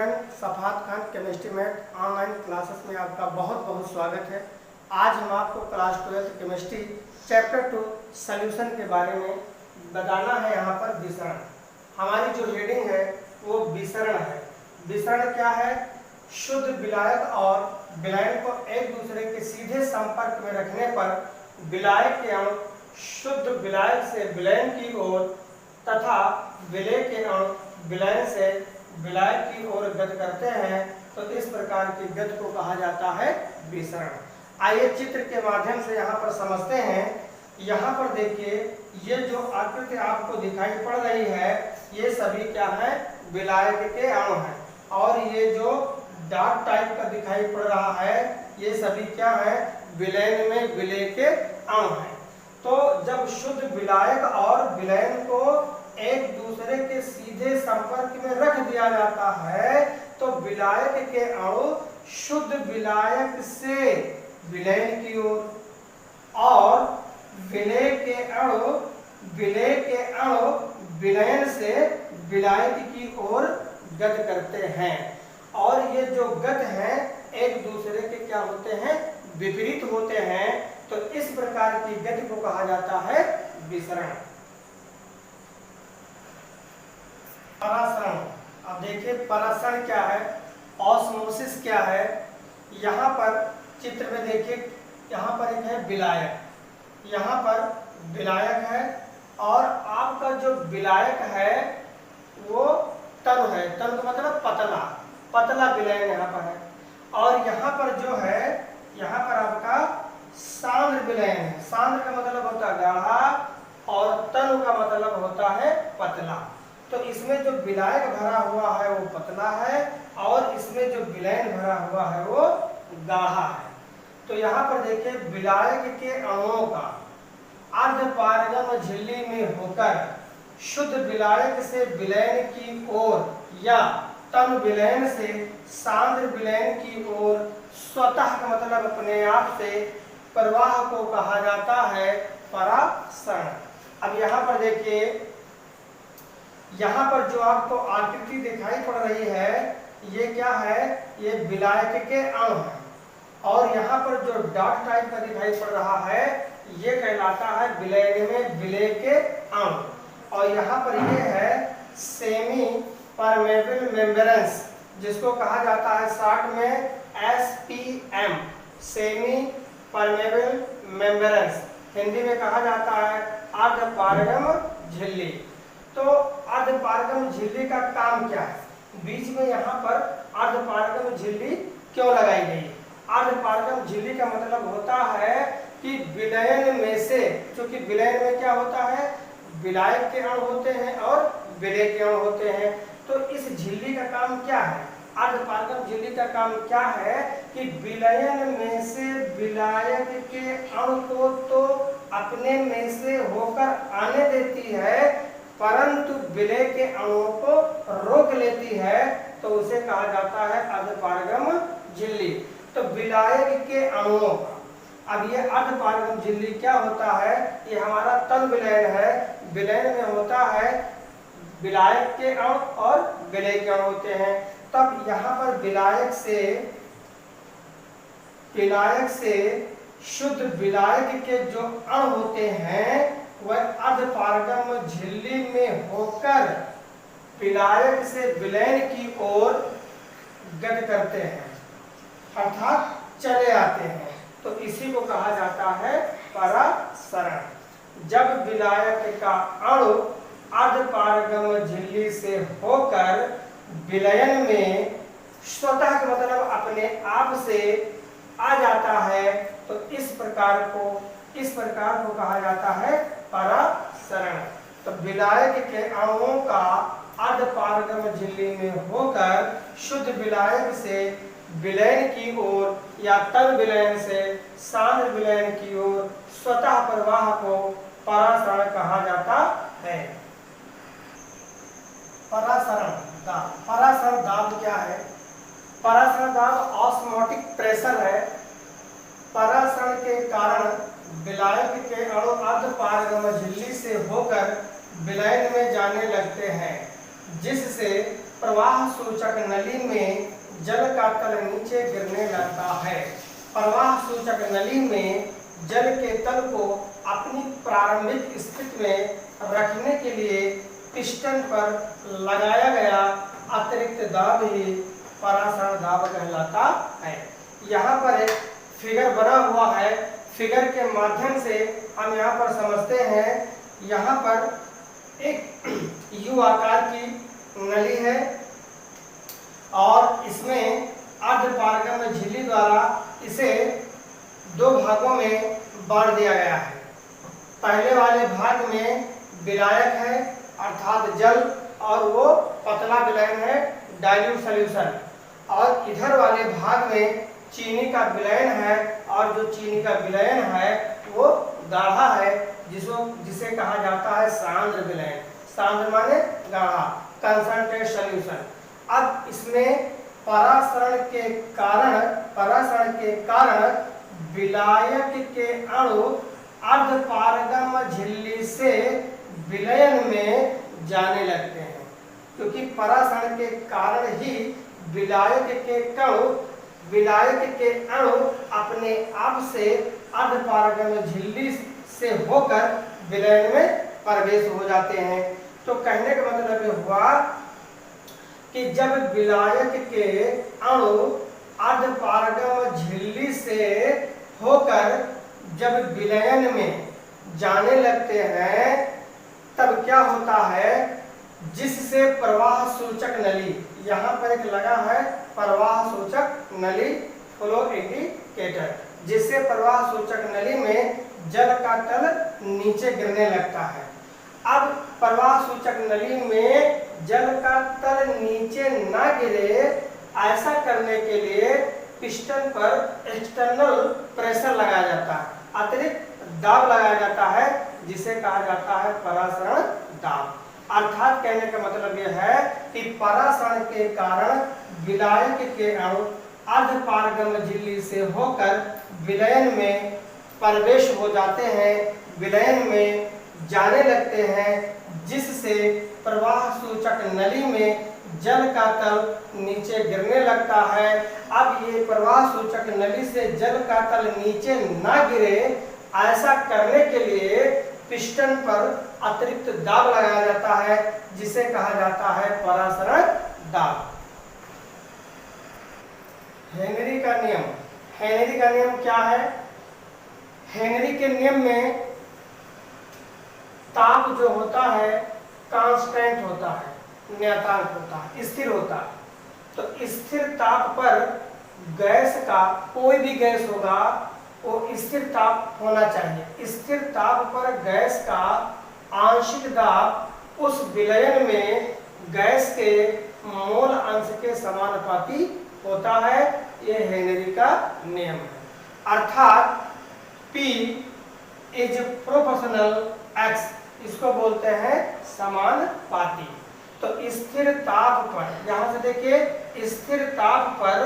Student Safat Khan chemistry mate online classes में आपका बहुत बहुत स्वागत है। आज हम आपको क्लास 12 केमिस्ट्री चैप्टर 2 सॉल्यूशन के बारे में बताना है। यहाँ पर विसरण, हमारी जो हेडिंग है वो विसरण है। विसरण क्या है? शुद्ध विलायक और विलयन को एक दूसरे के सीधे संपर्क में रखने पर विलायक के अणु शुद्ध विलायक से विलयन की ओर तथा विलय के अणु विलयन से विलायक की ओर गति करते हैं, तो इस प्रकार की गति को कहा जाता है विसरण। आइए चित्र के माध्यम से यहाँ पर समझते हैं। यहाँ पर देखिए, ये जो आकृति आपको दिखाई पड़ रही है ये सभी क्या है? विलायक के अणु हैं। और ये जो डार्क टाइप का दिखाई पड़ रहा है ये सभी क्या है? विलयन में विलय के अणु हैं। तो जब शुद्ध विलायक और विलयन को एक दूसरे के सीधे संपर्क में रख दिया जाता है तो विलायक के अणु शुद्ध विलायक से विलयन की ओर और विलय के अणु विलयन से विलायक की ओर गति करते हैं। और ये जो गति है एक दूसरे के क्या होते हैं? विपरीत होते हैं। तो इस प्रकार की गति को कहा जाता है विसरण। परासरण, अब देखिए परासरण क्या है, ऑस्मोसिस क्या है। यहाँ पर चित्र में देखिए, यहाँ पर एक है विलायक, यहाँ पर विलायक है और आपका जो विलायक है वो तनु है। तनु का मतलब पतला, पतला विलयन यहाँ पर है। और यहाँ पर जो है, यहाँ पर आपका सांद्र विलयन है। सांद्र का मतलब होता है गाढ़ा और तनु का मतलब होता है पतला। तो इसमें जो विलायक भरा हुआ है वो पतला है और इसमें जो विलयन भरा हुआ है वो गाढ़ा है। तो यहाँ पर देखिए, विलायक के अणुओं का अर्धपारगम झिल्ली में होकर शुद्ध विलायक से विलयन की ओर या तनु विलयन से सांद्र विलयन की ओर स्वतः का मतलब अपने आप से प्रवाह को कहा जाता है परासरण। अब यहाँ पर देखिए, यहाँ पर जो आपको आकृति दिखाई पड़ रही है ये क्या है? ये विलायक के अणु है। और यहाँ पर जो डॉट टाइप का दिखाई पड़ रहा है ये कहलाता है विलयन में विलय के अणु। और यहाँ पर ये है सेमी परमेबल मेम्ब्रेन्स, जिसको कहा जाता है शॉर्ट में SPM, semi permeable membranes. Hindi में कहा जाता है अर्धपारगम झिल्ली। तो अर्धपारगम झिल्ली का काम क्या है? बीच में यहाँ पर अर्धपारगम झिल्ली क्यों लगाई गई? अर्धपारगम झिल्ली का मतलब होता है कि विलयन में से, क्योंकि विलयन में क्या होता है? विलायक के अणु होते हैं और विलय के अणु होते हैं। तो इस झिल्ली का काम क्या है? अर्धपारगम झिल्ली का काम क्या है कि विलयन में से विलायक के अणु को तो अपने में से होकर आने देती है परंतु विलय के अणुओं को रोक लेती है, तो उसे कहा जाता है अर्धपारगम झिल्ली। तो विलायक के अणुओं का, अब ये अर्धपारगम झिल्ली क्या होता है? ये हमारा तन विलयन है। विलयन में होता है विलायक के अणु और विलय के अणु होते हैं। तब यहाँ पर विलायक से शुद्ध विलायक के जो अणु होते हैं वह अर्धपारगम झिल्ली में होकर विलायक से विलयन की ओर गति करते हैं, अर्थात चले आते हैं। तो इसी को कहा जाता है परासरण। जब विलायक का अणु अर्धपारगम झिल्ली से होकर विलयन में स्वतः का मतलब अपने आप से आ जाता है तो इस प्रकार को कहा जाता है परासरण। तो विलायक के अणुओं का अर्धपारगम झिल्ली में होकर शुद्ध विलायक से विलयन की ओर या तन विलयन से सांद्र विलयन की ओर स्वतः प्रवाह को परासरण कहा जाता है। परासरण दाब, परासरण दाब क्या है? परासरण दाब ऑस्मोटिक प्रेशर है। परासरण के कारण विलायक के अणु अर्धपारगम झिल्ली से होकर विलयन में जाने लगते हैं, जिससे प्रवाह सूचक नली में जल का तल नीचे गिरने लगता है। प्रवाह सूचक नली में जल के तल को अपनी प्रारंभिक स्थिति में रखने के लिए पिस्टन पर लगाया गया अतिरिक्त दाब ही परासरण दाब कहलाता है। यहाँ पर एक फिगर बना हुआ है, फिगर के माध्यम से हम यहाँ पर समझते हैं। यहाँ पर एक यू आकार की नली है और इसमें अर्धपारगम्य झिल्ली द्वारा इसे दो भागों में बांट दिया गया है। पहले वाले भाग में विलायक है अर्थात जल और वो पतला विलयन है डाइल्यूट सॉल्यूशन, और इधर वाले भाग में चीनी का विलयन है और जो चीनी का विलयन है वो गाढ़ा है जिसे कहा जाता है सांद्र विलयन। सांद्र माने गाढ़ा, कंसंट्रेट सॉल्यूशन। अब इसमें परासरण के कारण विलायक के अणु अर्धपारगम्य झिल्ली से विलयन में जाने लगते हैं, क्योंकि परासरण के कारण ही विलायक के अणु अपने आप से अर्धपारगम्य झिल्ली से होकर विलयन में प्रवेश हो जाते हैं। तो कहने का मतलब ये हुआ कि जब विलायक के अणु अर्धपारगम्य झिल्ली से होकर जब विलयन में जाने लगते हैं तब क्या होता है, जिससे प्रवाह सूचक नली, यहाँ पर एक लगा है प्रवाह सूचक नली फ्लो इंडिकेटर, जिससे प्रवाह सूचक नली में जल का तल नीचे गिरने लगता है। अब प्रवाह सूचक नली में जल का तल नीचे ना गिरे, ऐसा करने के लिए पिस्टन पर एक्सटर्नल प्रेशर लगाया जाता है, अतिरिक्त दाब लगाया जाता है, जिसे कहा जाता है परासरण दाब। अर्थात कहने का मतलब यह है कि परासरण के कारण विलायक के अणु अर्धपारगम्य झिल्ली से होकर विलयन में प्रवेश हो जाते हैं, विलयन में जाने लगते हैं, जिससे प्रवाह सूचक नली में जल का तल नीचे गिरने लगता है। अब ये प्रवाह सूचक नली से जल का तल नीचे ना गिरे, ऐसा करने के लिए पिस्टन पर अतिरिक्त दाब लगाया जाता है, जिसे कहा जाता है परासरण दाब। हेनरी का नियम, हेनरी का नियम क्या है? हेनरी के नियम में ताप जो होता है कांस्टेंट होता है, नियतांक होता है, स्थिर होता है। तो स्थिर ताप पर गैस का, कोई भी गैस होगा वो स्थिर ताप होना चाहिए। स्थिर ताप पर गैस का आंशिक दाब उस विलयन में गैस के मोल अंश के समानुपाती होता है। यह हेनरी का नियम है। अर्थात P इज प्रोपोर्शनल X, इसको बोलते हैं समानुपाती। तो स्थिर ताप पर, यहाँ से देखिए, स्थिर ताप पर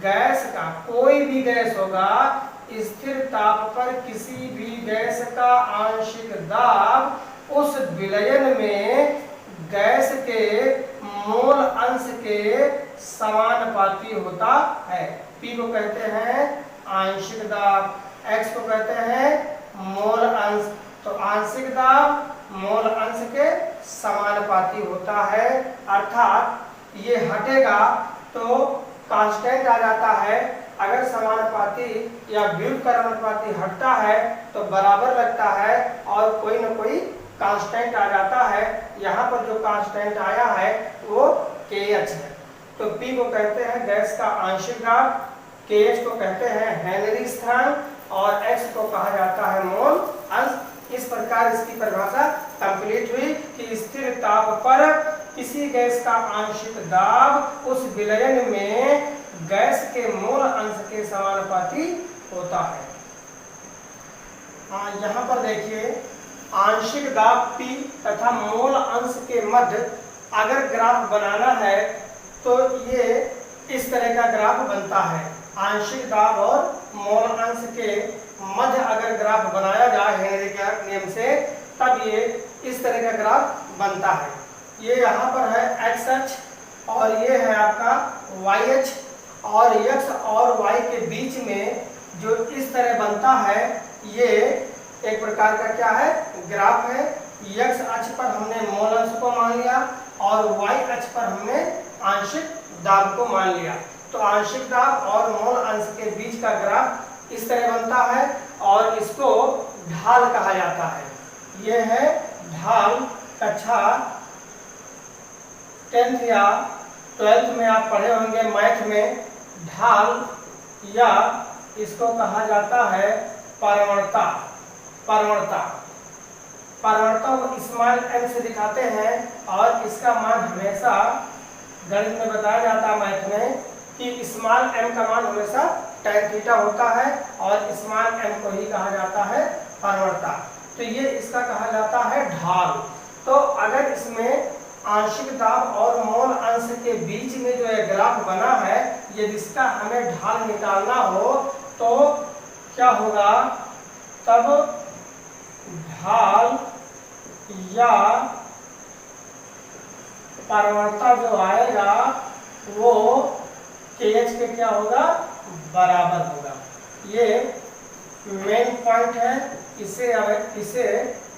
गैस का, कोई भी गैस होगा, स्थिर ताप पर किसी भी गैस का आंशिक दाब उस विलयन में गैस के मोल अंश के समानुपाती होता है। P को कहते हैं आंशिक दाब, X को कहते हैं मोल अंश। तो आंशिक दाब मोल अंश के समानुपाती होता है। अर्थात ये हटेगा तो कांस्टेंट आ जाता है। अगर समानुपाती या व्युत्क्रमानुपाती हटता है तो बराबर लगता है और कोई न कोई कांस्टेंट आ जाता है। यहाँ पर जो कांस्टेंट आया है वो KH है। तो P को कहते हैं गैस का आंशिक दाब, KH को कहते हैं हेनरी स्थिरांक और X को कहा जाता है मोल अंश। इस प्रकार इसकी परिभाषा कंप्लीट हुई कि स्थिर ताप पर किसी गैस का आंशिक दाब उस विलयन में गैस के मोल अंश के समानुपाती होता है। यहाँ पर देखिए, आंशिक दाब P तथा मोल अंश के मध्य अगर ग्राफ बनाना है तो ये इस तरह का ग्राफ बनता है। आंशिक दाब और मोल अंश के मध्य अगर ग्राफ बनाया जाए हेनरी के नियम से, तब ये इस तरह का ग्राफ बनता है। ये यहाँ पर है x अक्ष और ये है आपका YH, और X और Y के बीच में जो इस तरह बनता है ये एक प्रकार का क्या है, ग्राफ है। X अक्ष पर हमने मोल अंश को मान लिया और Y अक्ष पर हमने आंशिक दाब को मान लिया। तो आंशिक दाब और मोल अंश के बीच का ग्राफ इस तरह बनता है और इसको ढाल कहा जाता है। यह है ढाल। कक्षा 10th या 12th में आप पढ़े होंगे मैथ में, ढाल या इसको कहा जाता है परवणता। परवणता को स्मॉल m से दिखाते हैं और इसका मान हमेशा गणित में बताया जाता है मैथ में कि स्मॉल m का मान हमेशा tan थीटा होता है और स्मॉल m को ही कहा जाता है परवणता। तो ये इसका कहा जाता है ढाल। तो अगर इसमें आंशिक दाब और मोल अंश के बीच में जो है ग्राफ बना है, यदि इसका हमें ढाल निकालना हो तो क्या होगा, तब ढाल या परवणता जो आएगा वो KH के क्या होगा, बराबर होगा। ये मेन पॉइंट है, इसे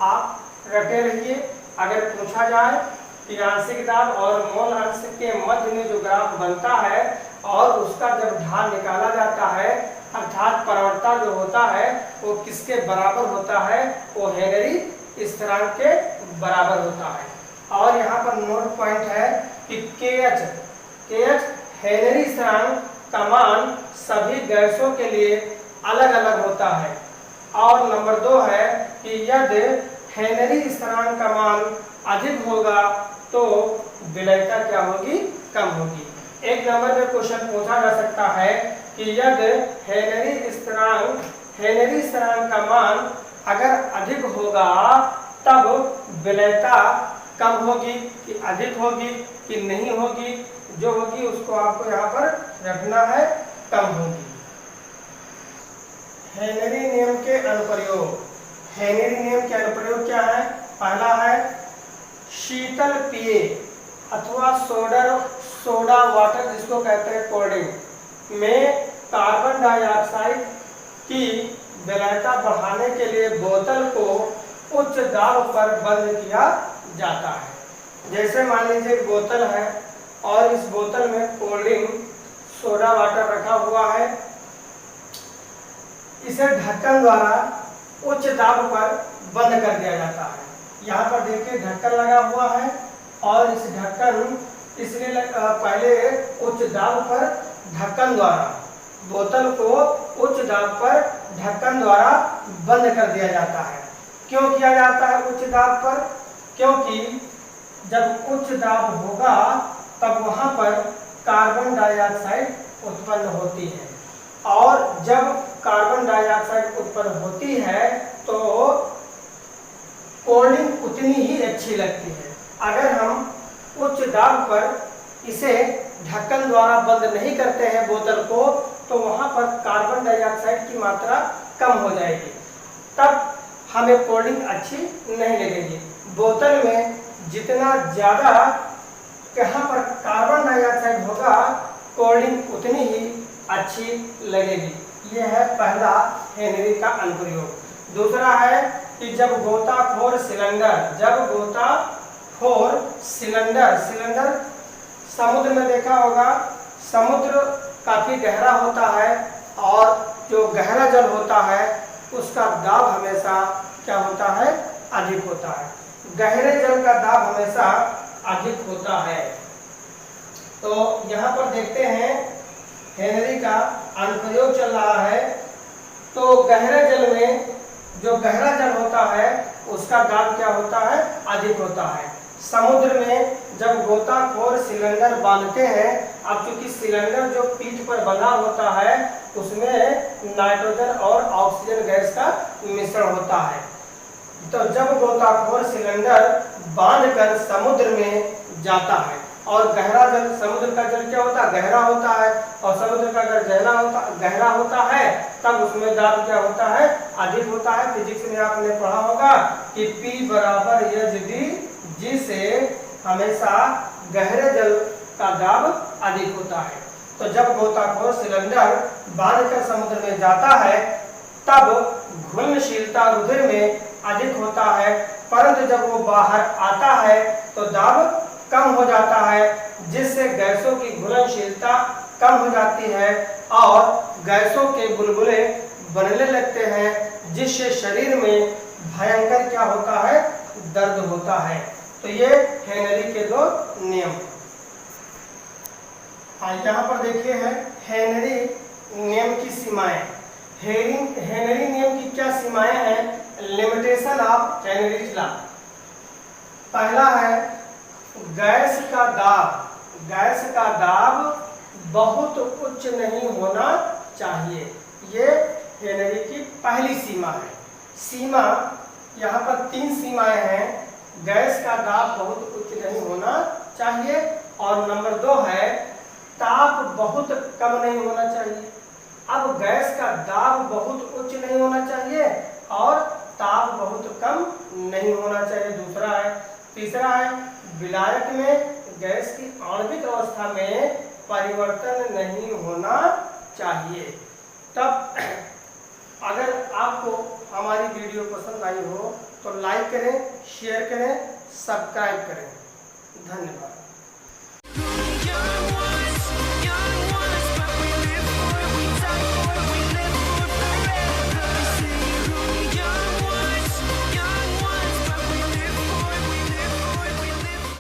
आप रटे रहिए। अगर पूछा जाए कि आंशिक दाब और मोल अंश के मध्य में जो ग्राफ बनता है और उसका जब ढाल निकाला जाता है, अर्थात परवणता जो होता है वो किसके बराबर होता है, वो हेनरी स्थिरांक के बराबर होता है। और यहाँ पर नोट पॉइंट है कि KH हेनरी स्थिरांक का मान सभी गैसों के लिए अलग अलग होता है। और नंबर 2 है कि यदि हेनरी स्थिरांक का मान अधिक होगा तो विलयता क्या होगी, कम होगी। एक नंबर में क्वेश्चन पूछा जा सकता है कि यदि हेनरी स्थिरांक का मान अगर अधिक होगा तब विलयता कम होगी कि अधिक होगी कि नहीं होगी, जो होगी उसको आपको यहाँ पर रखना है, कम होगी। हेनरी नियम के अनुप्रयोग। हेनरी नियम के अनुप्रयोग क्या है, पहला है शीतल पेय अथवा सोडा वाटर जिसको कहते हैं कोल्ड ड्रिंक में कार्बन डाइऑक्साइड की विलयता बढ़ाने के लिए बोतल को उच्च दाब पर बंद किया जाता है। जैसे मान लीजिए एक बोतल है और इस बोतल में कोल्ड ड्रिंक सोडा वाटर रखा हुआ है, इसे ढक्कन द्वारा उच्च दाब पर बंद कर दिया जाता है। यहाँ पर देखिए ढक्कन लगा हुआ है और इस ढक्कन इसलिए पहले उच्च दाब पर ढक्कन द्वारा बोतल को उच्च दाब पर ढक्कन द्वारा बंद कर दिया जाता है। क्यों किया जाता है उच्च दाब पर, क्योंकि जब उच्च दाब होगा तब वहाँ पर कार्बन डाइऑक्साइड उत्पन्न होती है और जब कार्बन डाइऑक्साइड उत्पन्न होती है तो कोल्ड ड्रिंक उतनी ही अच्छी लगती है। अगर हम उच्च दाब पर इसे ढक्कन द्वारा बंद नहीं करते हैं बोतल को, तो वहाँ पर कार्बन डाइऑक्साइड की मात्रा कम हो जाएगी, तब हमें कोल्ड ड्रिंक अच्छी नहीं लगेगी। बोतल में जितना ज़्यादा यहाँ पर कार्बन डाइऑक्साइड होगा, कोल्ड ड्रिंक उतनी ही अच्छी लगेगी। यह है पहला हेनरी का अनुप्रयोग। दूसरा है कि जब गोताखोर सिलेंडर समुद्र में देखा होगा, समुद्र काफी गहरा होता है और जो गहरा जल होता है उसका दाब हमेशा क्या होता है, अधिक होता है। गहरे जल का दाब हमेशा अधिक होता है। तो यहाँ पर देखते हैं हेनरी का अनुप्रयोग चल रहा है। तो गहरे जल में जो गहरा जल होता है उसका दाब क्या होता है, अधिक होता है। समुद्र में जब गोताखोर सिलेंडर बांधते हैं, अब चूंकि सिलेंडर जो पीठ पर बंधा होता है उसमें नाइट्रोजन और ऑक्सीजन गैस का मिश्रण होता है। तो जब गोताखोर सिलेंडर बांधकर समुद्र में जाता है और गहरा जल, समुद्र का जल क्या होता है, गहरा होता है, और समुद्र का अगर गहरा होता है तब उसमें दाब क्या होता है, अधिक होता है। फिजिक्स में आपने पढ़ा होगा कि P बराबर Hg, जिसे हमेशा गहरे जल का दाब अधिक होता है। तो जब गोताखोर सिलेंडर बांधकर समुद्र में जाता है तब घुलनशीलता रुधिर में अधिक होता है, परंतु जब वो बाहर आता है तो दाब कम हो जाता है, जिससे गैसों की घुलनशीलता कम हो जाती है और गैसों के बुलबुले बनने लगते हैं, जिससे शरीर में भयंकर क्या होता है, दर्द होता है। तो ये हेनरी के दो नियम। यहाँ पर देखिए है हेनरी नियम की सीमाएं। हेनरी नियम की क्या सीमाएं हैं? Limitation of Henry's law. पहला है गैस का दाब बहुत उच्च नहीं होना चाहिए। ये हेनरी की पहली सीमा है। सीमा यहाँ पर 3 सीमाएं हैं। गैस का दाब बहुत उच्च नहीं होना चाहिए, और नंबर 2 है ताप बहुत कम नहीं होना चाहिए। अब गैस का दाब बहुत उच्च नहीं होना चाहिए और ताप बहुत कम नहीं होना चाहिए, दूसरा है। तीसरा है विलायक में गैस की आणविक अवस्था में परिवर्तन नहीं होना चाहिए। तब अगर आपको हमारी वीडियो पसंद आई हो तो लाइक करें, शेयर करें, सब्सक्राइब करें। धन्यवाद।